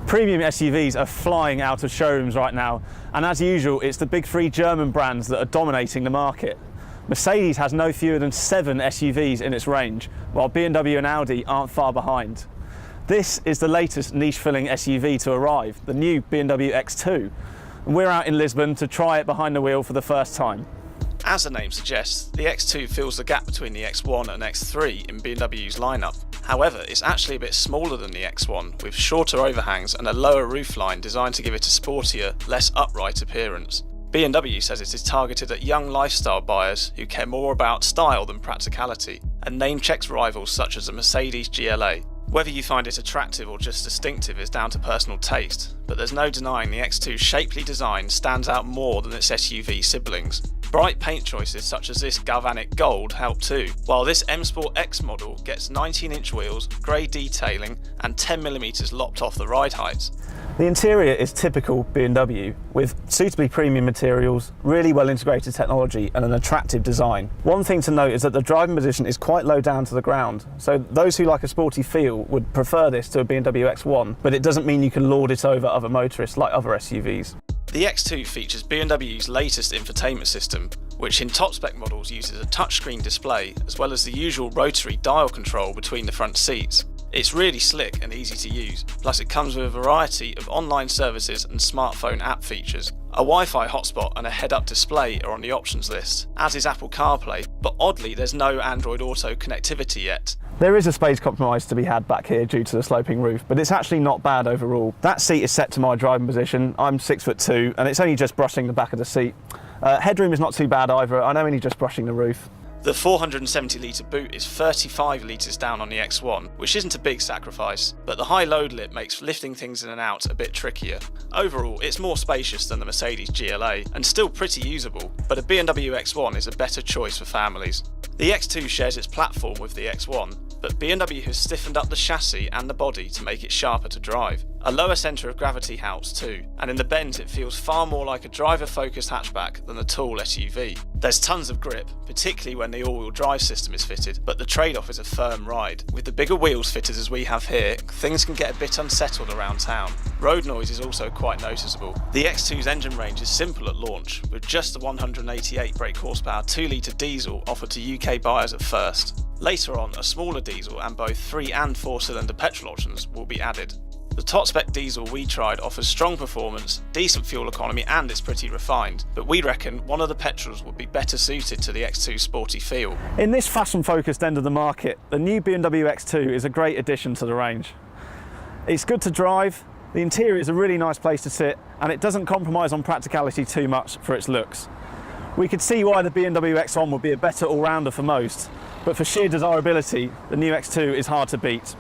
Premium SUVs are flying out of showrooms right now, and as usual, it's the big three German brands that are dominating the market. Mercedes has no fewer than 7 SUVs in its range, while BMW and Audi aren't far behind. This is the latest niche-filling SUV to arrive, the new BMW X2, and we're out in Lisbon to try it behind the wheel for the first time. As the name suggests, the X2 fills the gap between the X1 and X3 in BMW's lineup. However, it's actually a bit smaller than the X1, with shorter overhangs and a lower roofline designed to give it a sportier, less upright appearance. BMW says it is targeted at young lifestyle buyers who care more about style than practicality, and name-checks rivals such as the Mercedes GLA. Whether you find it attractive or just distinctive is down to personal taste, but there's no denying the X2's shapely design stands out more than its SUV siblings. Bright paint choices such as this galvanic gold help too, while this M Sport X model gets 19-inch wheels, grey detailing and 10mm lopped off the ride heights. The interior is typical BMW, with suitably premium materials, really well integrated technology and an attractive design. One thing to note is that the driving position is quite low down to the ground, so those who like a sporty feel would prefer this to a BMW X1, but it doesn't mean you can lord it over other motorists like other SUVs. The X2 features BMW's latest infotainment system, which in top spec models uses a touchscreen display as well as the usual rotary dial control between the front seats. It's really slick and easy to use, plus it comes with a variety of online services and smartphone app features. A Wi-Fi hotspot and a head-up display are on the options list, as is Apple CarPlay, but oddly there's no Android Auto connectivity yet. There is a space compromise to be had back here due to the sloping roof, but it's actually not bad overall. That seat is set to my driving position. I'm 6'2", and it's only just brushing the back of the seat. Headroom is not too bad either. I'm only just brushing the roof. The 470-litre boot is 35 litres down on the X1, which isn't a big sacrifice, but the high load lip makes lifting things in and out a bit trickier. Overall, it's more spacious than the Mercedes GLA, and still pretty usable, but a BMW X1 is a better choice for families. The X2 shares its platform with the X1, but BMW has stiffened up the chassis and the body to make it sharper to drive. A lower centre of gravity helps too, and in the bends it feels far more like a driver-focused hatchback than a tall SUV. There's tons of grip, particularly when the all-wheel drive system is fitted, but the trade-off is a firm ride. With the bigger wheels fitted as we have here, things can get a bit unsettled around town. Road noise is also quite noticeable. The X2's engine range is simple at launch, with just the 188 brake horsepower 2-litre diesel offered to UK buyers at first. Later on, a smaller diesel and both 3 and 4-cylinder petrol options will be added. The top spec diesel we tried offers strong performance, decent fuel economy and it's pretty refined, but we reckon one of the petrols would be better suited to the X2's sporty feel. In this fashion-focused end of the market, the new BMW X2 is a great addition to the range. It's good to drive, the interior is a really nice place to sit, and it doesn't compromise on practicality too much for its looks. We could see why the BMW X1 would be a better all-rounder for most, but for sheer desirability, the new X2 is hard to beat.